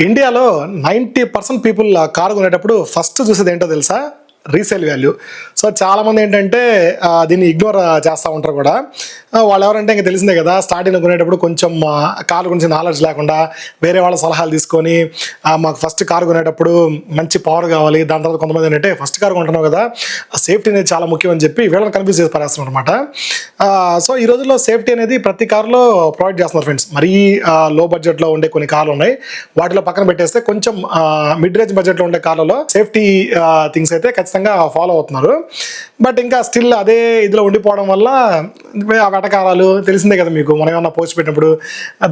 ఇండియాలో 90% people car కొనేటప్పుడు first చూసేది ఏంటో తెలుసా? Resale value. సో చాలామంది ఏంటంటే దీన్ని ఇగ్నోర్ చేస్తూ ఉంటారు కూడా. వాళ్ళు ఎవరంటే ఇంక తెలిసిందే కదా, స్టార్టింగ్లో కొనేటప్పుడు కొంచెం కారు గురించి నాలెడ్జ్ లేకుండా వేరే వాళ్ళ సలహాలు తీసుకొని మాకు ఫస్ట్ కారు కొనేటప్పుడు మంచి పవర్ కావాలి, దాని తర్వాత కొంతమంది ఏంటంటే ఫస్ట్ కారు కొంటున్నావు కదా, సేఫ్టీ అనేది చాలా ముఖ్యం అని చెప్పి వీళ్ళని కన్ఫ్యూజ్ చేసి పారేస్తున్నారు అనమాట. సో ఈ రోజుల్లో సేఫ్టీ అనేది ప్రతి కారులో ప్రొవైడ్ చేస్తున్నారు ఫ్రెండ్స్. మరీ లో బడ్జెట్లో ఉండే కొన్ని కార్లు ఉన్నాయి, వాటిలో పక్కన పెట్టేస్తే కొంచెం మిడ్ రేంజ్ బడ్జెట్లో ఉండే కార్లలో సేఫ్టీ థింగ్స్ అయితే ఖచ్చితంగా ఫాలో అవుతున్నారు. బట్ ఇంకా స్టిల్ అదే ఇదిలో ఉండిపోవడం వల్ల ఆ వెటకారాలు తెలిసిందే కదా మీకు. మనం ఏమన్నా పోస్ట్ పెట్టినప్పుడు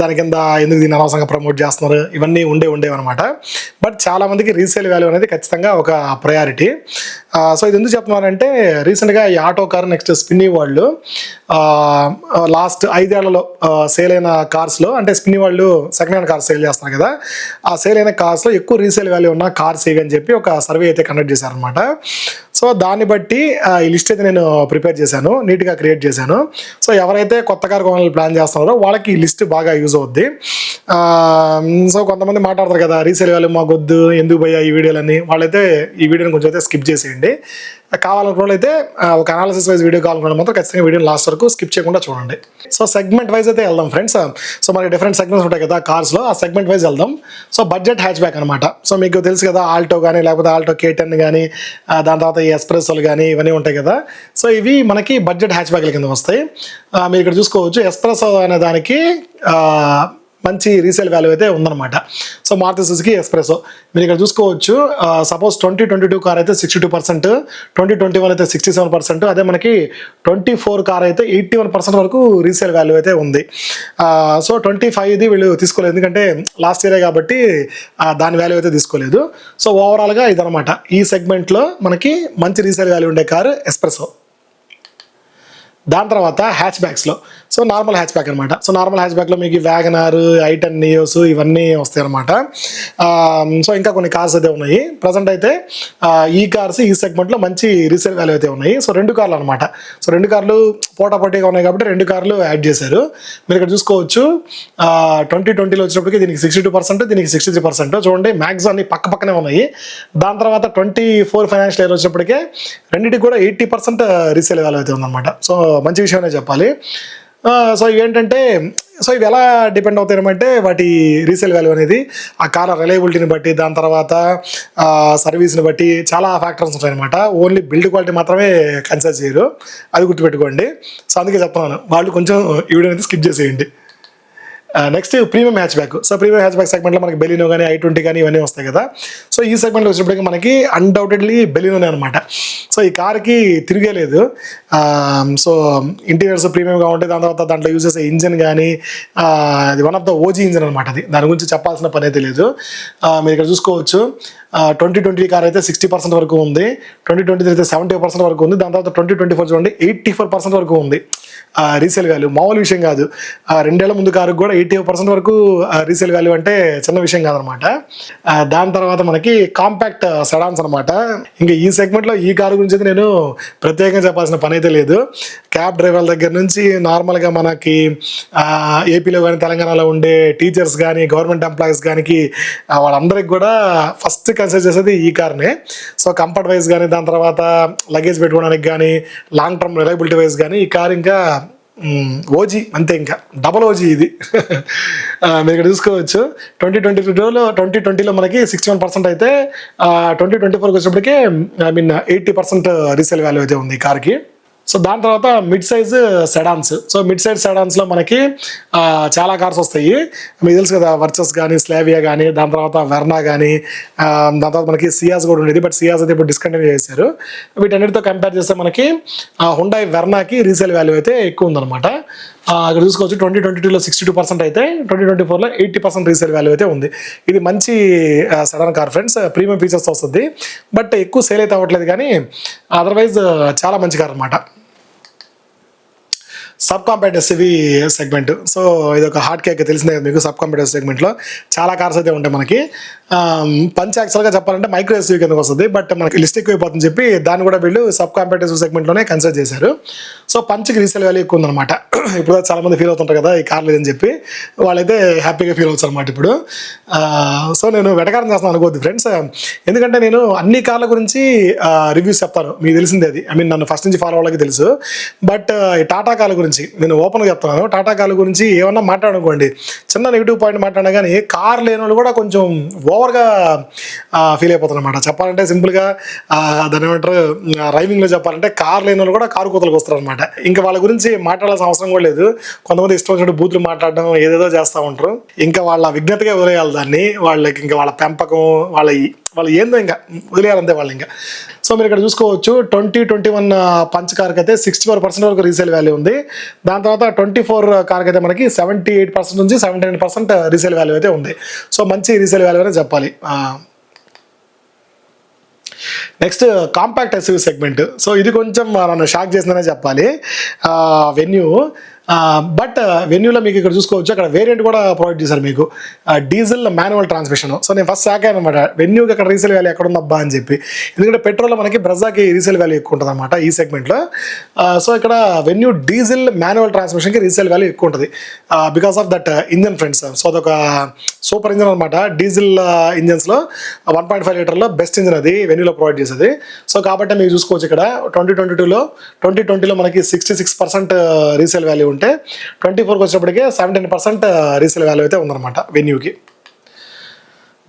దాని కింద ఎందుకు దీన్ని అనవసరంగా ప్రమోట్ చేస్తున్నారు, ఇవన్నీ ఉండేవన్నమాట. బట్ చాలా మందికి రీసేల్ వాల్యూ అనేది ఖచ్చితంగా ఒక ప్రయారిటీ. సో ఇది ఎందుకు చెప్తున్నానంటే, రీసెంట్గా ఈ ఆటో కార్ నెక్స్ట్ స్పిన్నీ వాళ్ళు లాస్ట్ 5 ఏళ్లలో సేల్ అయిన కార్స్లో, అంటే స్పిన్నీ వాళ్ళు సెకండ్ హ్యాండ్ కార్స్ సేల్ చేస్తారు కదా, ఆ సేల్ అయిన కార్స్లో ఎక్కువ రీసేల్ వాల్యూ ఉన్న కార్స్ ఏవి అని చెప్పి ఒక సర్వే అయితే కండక్ట్ చేశారనమాట. సో దాన్ని బట్టి ఈ లిస్ట్ అయితే నేను ప్రిపేర్ చేశాను, నీట్గా క్రియేట్ చేశాను. సో ఎవరైతే కొత్త కార్ కొనాలని ప్లాన్ చేస్తున్నారో వాళ్ళకి ఈ లిస్ట్ బాగా యూజ్ అవుద్ది. సో కొంతమంది మాట్లాడతారు కదా, రీసేల్ వాల్యూ మాకు వద్దు, ఎందుకు పోయా ఈ వీడియోలని. వాళ్ళైతే ఈ వీడియోని కొంచెం అయితే స్కిప్ చేసేయండి. కావాలనుకున్న అయితే ఒక అనాలిసిస్ వైజ్ వీడియో కావాలనుకున్న మాత్రం ఖచ్చితంగా వీడియో లాస్ట్ వరకు స్కిప్ చేయకుండా చూడండి. సో సెగ్మెంట్ వైజ్ అయితే వెళ్దాం ఫ్రెండ్స్. సో మనకి డిఫరెంట్ సెగ్మెంట్స్ ఉంటాయి కదా కార్స్లో, ఆ సెగ్మెంట్ వైజ్ వెళ్దాం. సో బడ్జెట్ హ్యాచ్ బ్యాక్ అనమాట. సో మీకు తెలుసు కదా, ఆల్టో కానీ లేకపోతే ఆల్టో K10 కానీ, దాని తర్వాత ఈ ఎస్ప్రెసోలు కానీ ఇవన్నీ ఉంటాయి కదా. సో ఇవి మనకి బడ్జెట్ హ్యాచ్ బ్యాక్ల కింద వస్తాయి. మీరు ఇక్కడ చూసుకోవచ్చు, ఎస్ప్రెసో అనే దానికి మంచి రీసేల్ వాల్యూ అయితే ఉందన్నమాట. సో మారుతి సుజుకి ఎస్ప్రెసో మీరు ఇక్కడ చూసుకోవచ్చు. సపోజ్ 2022 కార్ అయితే 62%, 2021 అయితే 67%, అదే మనకి 24 కార్ అయితే 81% వరకు రీసేల్ వాల్యూ అయితే ఉంది. సో 25 ఇది వీళ్ళు తీసుకోలేదు, ఎందుకంటే లాస్ట్ ఇయరే కాబట్టి దాని వాల్యూ అయితే తీసుకోలేదు. సో ఓవరాల్గా ఇదనమాట, ఈ సెగ్మెంట్లో మనకి మంచి రీసేల్ వాల్యూ ఉండే కారు ఎస్ప్రెసో. దాని తర్వాత హ్యాచ్ బ్యాక్స్లో, సో నార్మల్ హ్యాచ్ బ్యాక్ అనమాట. సో నార్మల్ హ్యాచ్ బ్యాక్లో మీకు వ్యాగనార్, i10 నియోస్ ఇవన్నీ వస్తాయి అనమాట. సో ఇంకా కొన్ని కార్స్ అయితే ఉన్నాయి. ప్రజెంట్ అయితే ఈ కార్స్ ఈ సెగ్మెంట్లో మంచి రీసేల్ వాల్యూ అయితే ఉన్నాయి. సో 2 కార్లు అనమాట. సో 2 కార్లు పోటాపోటీగా ఉన్నాయి కాబట్టి 2 కార్లు యాడ్ చేశారు. మీరు ఇక్కడ చూసుకోవచ్చు, 2020లో వచ్చినప్పటికీ దీనికి 62%, దీనికి 63%. చూడండి, మ్యాక్స్ అన్ని పక్కనే ఉన్నాయి. దాని తర్వాత 24 ఫైనాన్షియల్ ఇయర్ వచ్చినప్పటికే రెండింటికి కూడా 80% రీసేల్ వాల్యూ అయితే ఉందన్నమాట. సో మంచి విషయమే చెప్పాలి. సో ఇవేంటంటే, సో ఇవి ఎలా డిపెండ్ అవుతాయమంటే, వాటి రీసేల్ వాల్యూ అనేది ఆ కార్ రిలయబిలిటీని బట్టి, దాని తర్వాత సర్వీస్ని బట్టి చాలా ఫ్యాక్టర్స్ ఉంటాయన్నమాట. ఓన్లీ బిల్డ్ క్వాలిటీ మాత్రమే కన్సిడర్ చేయరు, అది గుర్తుపెట్టుకోండి. సో అందుకే చెప్తున్నాను, వాళ్ళు కొంచెం ఈ వీడియో అనేది స్కిప్ చేసేయండి. Next premium hatch back. So premium hatch back సెగ్మెంట్లో మనకి బెలినో కానీ, i20 కానీ ఇవన్నీ వస్తాయి కదా. సో ఈ సెగ్మెంట్లో వచ్చినప్పటికీ మనకి అన్డౌటెడ్లీ బెలినోనే అనమాట. సో ఈ కార్కి తిరిగేలేదు. సో ఇంటీరియర్స్ ప్రీమియంగా ఉంటాయి. దాని తర్వాత దాంట్లో యూజ్ చేసే ఇంజిన్ కానీ, అది one of the OG engine అనమాట. అది దాని గురించి చెప్పాల్సిన పని అయితే లేదు. మీరు ఇక్కడ చూసుకోవచ్చు, 2020 కార్ అయితే 60% వరకు ఉంది, 2023 అయితే 70% వరకు ఉంది. దాని తర్వాత 2024 చూడండి 84% వరకు ఉంది రీసేల్ వాల్యూ. మామూలు విషయం కాదు. 2 ఏళ్ల ముందు కారుకు కూడా 85% వరకు రీసేల్ వాల్యూ అంటే చిన్న విషయం కాదనమాట. దాని తర్వాత మనకి కాంపాక్ట్ సెడాన్స్ అనమాట. ఇంకా ఈ సెగ్మెంట్లో ఈ కారు గురించి అయితే నేను ప్రత్యేకంగా చెప్పాల్సిన పని అయితే లేదు. క్యాబ్ డ్రైవర్ల దగ్గర నుంచి నార్మల్గా మనకి ఏపీలో కానీ తెలంగాణలో ఉండే టీచర్స్ కానీ, గవర్నమెంట్ ఎంప్లాయీస్ కానీ వాళ్ళందరికీ కూడా ఫస్ట్ కన్సిడర్ చేసేది ఈ కార్నే. సో కంఫర్ట్ వైజ్ కానీ, దాని తర్వాత లగేజ్ పెట్టుకోవడానికి కానీ, లాంగ్ టర్మ్ రిలయబిలిటీ వైజ్ కానీ ఈ కార్ ఇంకా ఓజీ, అంతే, ఇంకా డబల్ ఓజీ ఇది. మీరు ఇక్కడ చూసుకోవచ్చు, 2020లో మనకి 61% అయితే 2024 వచ్చినప్పటికే 80% రీసేల్ వాల్యూ అయితే ఉంది ఈ కార్కి. సో దాని తర్వాత mid size sedans. So mid size సెడాన్స్లో మనకి చాలా కార్స్ వస్తాయి. మీకు తెలుసు కదా, వర్చస్ కానీ, స్లావియా కానీ, దాని తర్వాత వెర్నా కానీ, దాని తర్వాత మనకి సియాస్ కూడా ఉండేది. బట్ సియాస్ అయితే ఇప్పుడు డిస్కంటిన్యూ చేశారు. వీటన్నిటితో కంపేర్ చేస్తే మనకి హుండాయ్ వెర్నాకి రీసేల్ వాల్యూ అయితే ఎక్కువ ఉందన్నమాట. ఇక్కడ చూసుకోవచ్చు, 2022లో 62% అయితే 2024లో 80% రీసేల్ వాల్యూ అయితే ఉంది. ఇది మంచి sedan car friends, premium features వస్తుంది. బట్ ఎక్కువ సేల్ అయితే అవ్వట్లేదు, కానీ అదర్వైజ్ చాలా మంచి కార్ అనమాట. Sub compact SUV segment. So ఇది ఒక హాట్ కేక్ తెలిసిందే కదా మీకు. సబ్ కాంపాక్ట్ సెగ్మెంట్లో చాలా కార్స్ అయితే ఉంటాయి మనకి. పంచ్ యాక్చువల్గా చెప్పాలంటే మైక్రో ఎస్యూవీ కిందకి వస్తుంది, బట్ మనకి లిస్ట్ ఎక్కువైపోతుందని చెప్పి దాన్ని కూడా వీళ్ళు సబ్ కాంపాక్ట్ ఎస్యూవీ సెగ్మెంట్లోనే కన్సిడర్ చేశారు. సో పంచ్కి రీసేల్ వాల్యూ ఎక్కువ ఉందన్నమాట. ఇప్పుడు చాలా మంది ఫీల్ అవుతుంటారు కదా ఈ కార్ లేదని చెప్పి, వాళ్ళైతే హ్యాపీగా ఫీల్ అవుతారు అనమాట ఇప్పుడు. సో నేను వెటకారం చేస్తాను అనుకోవద్దు ఫ్రెండ్స్, ఎందుకంటే నేను అన్ని కార్ల గురించి రివ్యూస్ చెప్తాను, మీకు తెలిసిందే అది. ఐ మీన్ నన్ను ఫస్ట్ నుంచి ఫాలో వాళ్ళకి తెలుసు. బట్ ఈ టాటా కార్ల గురించి నేను ఓపెన్గా చెప్తున్నాను. టాటా కార్ల గురించి ఏమన్నా మాట్లాడనుకోండి, చిన్న నెగిటివ్ పాయింట్ మాట్లాడినా కానీ కార్ లేని వాళ్ళు కూడా కొంచెం ఓవర్గా ఫీల్ అయిపోతారు అనమాట. చెప్పాలంటే సింపుల్గా దాని ఏమంటారు, రైమింగ్లో చెప్పాలంటే కార్ లేని వాళ్ళు కూడా కారు కూతలకు వస్తారు అనమాట. ఇంకా వాళ్ళ గురించి మాట్లాడాల్సిన అవసరం కూడా లేదు. కొంతమంది ఇష్టం వచ్చినట్టు బూతులు మాట్లాడడం ఏదేదో చేస్తూ ఉంటారు. ఇంకా వాళ్ళ విజ్ఞతగా వదిలేయాలి దాన్ని. వాళ్ళకి ఇంకా వాళ్ళ పెంపకం వాళ్ళు ఏందో ఇంకా వదిలేయాలంతే వాళ్ళు ఇంకా. సో మీరు ఇక్కడ చూసుకోవచ్చు 2021 పంచ్ కార్కి అయితే 64% వరకు రీసేల్ వాల్యూ ఉంది. దాని తర్వాత 24 కార్కి అయితే మనకి 78% నుంచి 79% రీసేల్ వాల్యూ అయితే ఉంది. సో మంచి రీసేల్ వాల్యూ అనే చెప్పాలి. Next compact SUV segment. So ఇది కొంచెం నన్ను షాక్ చేసిందనే చెప్పాలి. వెన్యూ, బట్ వెన్యూలో మీకు ఇక్కడ చూసుకోవచ్చు, అక్కడ వేరియంట్ కూడా ప్రొవైడ్ చేశారు మీకు, డీజిల్ మాన్యువల్ ట్రాన్స్మిషన్. సో నేను ఫస్ట్ షాక్ అయ్యాను అనమాట, వెన్యూకి అక్కడ రీసేల్ వాల్యూ ఎక్కడ ఉందబ్బా అని చెప్పి. ఎందుకంటే పెట్రోల్లో మనకి బ్రెజాకి రీసేల్ వాల్యూ ఎక్కువ ఉంటుంది అనమాట ఈ సెగ్మెంట్లో. సో ఇక్కడ వెన్యూ డీజిల్ మాన్యువల్ ట్రాన్స్మిషన్కి రీసేల్ వాల్యూ ఎక్కువ ఉంటుంది because of that engine friends. So అదొక సూపర్ ఇంజన్ అనమాట. డీజిల్ ఇంజన్స్లో 1.5 లీటర్లో బెస్ట్ ఇంజన్ అది వెన్యూలో ప్రొవైడ్ చేసేది. సో కాబట్టి మీరు చూసుకోవచ్చు ఇక్కడ 2020లో మనకి 66% రీసేల్ వాల్యూ ఉంటే 24కి వచ్చినప్పటికే 17% రీసేల్ వాల్యూ అయితే ఉందన్నమాట వెన్యూకి.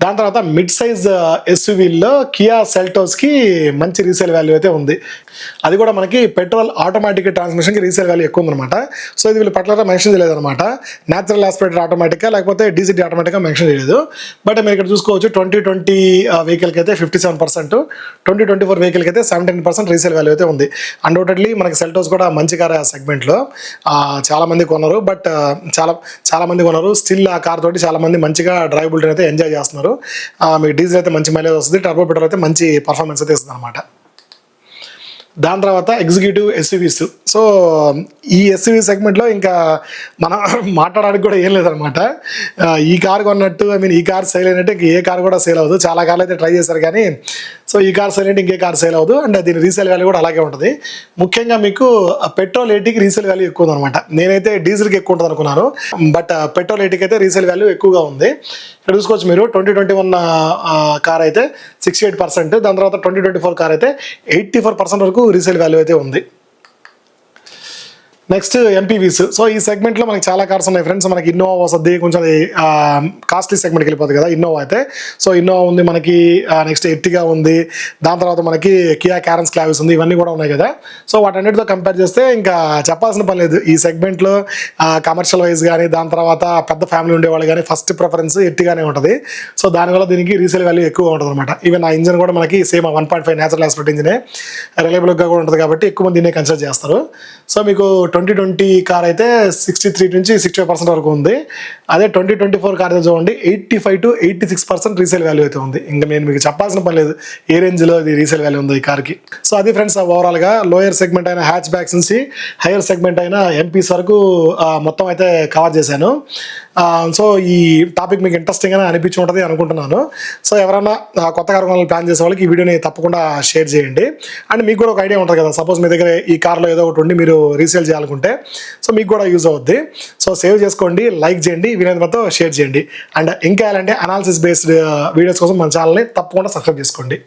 దాని తర్వాత మిడ్ సైజ్ ఎస్యూవీల్లో కియా సెల్టోస్కి మంచి రీసేల్ వాల్యూ అయితే ఉంది. అది కూడా మనకి పెట్రోల్ ఆటోమేటిక్ ట్రాన్స్మిషన్కి రీసేల్ వాల్యూ ఎక్కువ ఉందన్నమాట. సో ఇది వీళ్ళు పర్టికులర్గా మెన్షన్ చేయలేదన్నమాట, న్యాచురల్ ఆస్పిరేటెడ్ ఆటోమేటిక్గా లేకపోతే డీసీటీ ఆటోమేటిక్గా మెన్షన్ చేయలేదు. బట్ మీరు ఇక్కడ చూసుకోవచ్చు 2020 వెహికల్కి అయితే 57%, 2024 వెహికల్కి అయితే 17% రీసేల్ వాల్యూ అయితే ఉంది. అన్డౌటెడ్లీ మనకి సెల్టోస్ కూడా మంచి కార్ ఆ సెగ్మెంట్లో చాలామంది కొన్నారు. బట్ చాలా మంది కొన్నారు. స్టిల్ ఆ కార్ తోటి చాలామంది మంచిగా డ్రైవబిలిటీ అయితే ఎంజాయ్ చేస్తున్నారు. మీకు డీజిల్ అయితే మంచి మైలేజ్ వస్తుంది, టర్బో పెట్రోల్ అయితే మంచి పర్ఫార్మెన్స్ అయితే ఇస్తుంది అనమాట. దాని తర్వాత ఎగ్జిక్యూటివ్ ఎస్యూవీస్. సో ఈ ఎస్యూవీ సెగ్మెంట్లో ఇంకా మనం మాట్లాడడానికి కూడా ఏం లేదనమాట. ఈ కార్ కొన్నట్టు, ఐ మీన్ ఈ కార్ సేల్ అయినట్టు ఇంక ఏ కార్ కూడా సేల్ అవ్వదు. చాలా కార్లు అయితే ట్రై చేశారు కానీ సో ఈ కార్ సేల్ అంటే ఇంకే కార్ సేల్ అవ్వదు. అండ్ దీని రీసేల్ వాల్యూ కూడా అలాగే ఉంటుంది. ముఖ్యంగా మీకు పెట్రోల్ 80కి రీసేల్ వాల్యూ ఎక్కువ ఉందన్నమాట. నేనైతే డీజిల్కి ఎక్కువ ఉంటుంది అనుకున్నాను, బట్ పెట్రోల్ 80కి అయితే రీసేల్ వాల్యూ ఎక్కువగా ఉంది. ఇక్కడ చూసుకోవచ్చు మీరు 2021 కార్ అయితే 68%, దాని తర్వాత 2024 కార్ అయితే 84% వరకు రీసేల్ వాల్యూ అయితే ఉంది. నెక్స్ట్ ఎంపీవీస్. సో ఈ సెగ్మెంట్లో మనకి చాలా కార్స్ ఉన్నాయి ఫ్రెండ్స్. మనకి ఇన్నోవా వస్తుంది, కొంచెం కాస్ట్లీ సెగ్మెంట్కి వెళ్ళిపోతుంది కదా ఇన్నోవా అయితే. సో ఇన్నోవా ఉంది మనకి, నెక్స్ట్ ఎర్టిగా ఉంది, దాని తర్వాత మనకి కియా క్యారెన్స్ క్లావిస్ ఉంది, ఇవన్నీ కూడా ఉన్నాయి కదా. సో వాటన్నిటితో కంపేర్ చేస్తే ఇంకా చెప్పాల్సిన పని లేదు. ఈ సెగ్మెంట్లో కమర్షియల్ వైజ్ కానీ, దాని తర్వాత పెద్ద ఫ్యామిలీ ఉండేవాళ్ళు కానీ ఫస్ట్ ప్రిఫరెన్స్ ఎర్టిగానే ఉంటుంది. సో దానివల్ల దీనికి రీసేల్ వాల్యూ ఎక్కువ ఉంటుంది అనమాట. ఈవెన్ ఆ ఇంజన్ కూడా మనకి సేమ్ 1.5 న్యాచురల్ ఆస్పెక్ట్ ఇంజనే, రిలయబుల్గా కూడా ఉంటుంది కాబట్టి ఎక్కువ మంది దీన్నే కన్సిడర్ చేస్తారు. సో మీకు 2020 కార్ అయితే 63 నుంచి 65% వరకు ఉంది. అదే 2024 కార్ అయితే చూడండి 85 to 86% రీసేల్ వాల్యూ అయితే ఉంది. ఇంకా నేను మీకు చెప్పాల్సిన పని లేదు ఏ రేంజ్లో ఇది రీసేల్ వాల్యూ ఉందో ఈ కార్కి. సో అది ఫ్రెండ్స్ ఓవరాల్గా లోయర్ సెగ్మెంట్ అయిన హ్యాచ్ బ్యాక్స్ నుంచి హైయర్ సెగ్మెంట్ అయిన ఎంపీస్ వరకు మొత్తం అయితే కవర్ చేశాను. సో ఈ టాపిక్ మీకు ఇంట్రెస్టింగ్గా అనిపించి ఉంటుంది అనుకుంటున్నాను. సో ఎవరైనా కొత్త కార్ కొనాలని ప్లాన్ చేసే వాళ్ళకి ఈ వీడియోని తప్పకుండా షేర్ చేయండి. అండ్ మీకు కూడా ఒక ఐడియా ఉంటుంది కదా, సపోజ్ మీ దగ్గర ఈ కార్లో ఏదో ఒకటి ఉండి మీరు రీసేల్ చేయాలనుకుంటే సో మీకు కూడా యూజ్ అవుద్ది. సో సేవ్ చేసుకోండి, లైక్ చేయండి, వీలైనంత షేర్ చేయండి. అండ్ ఇంకా అలాంటి అనాలిసిస్ బేస్డ్ వీడియోస్ కోసం మన ఛానల్ని తప్పకుండా సబ్స్క్రైబ్ చేసుకోండి.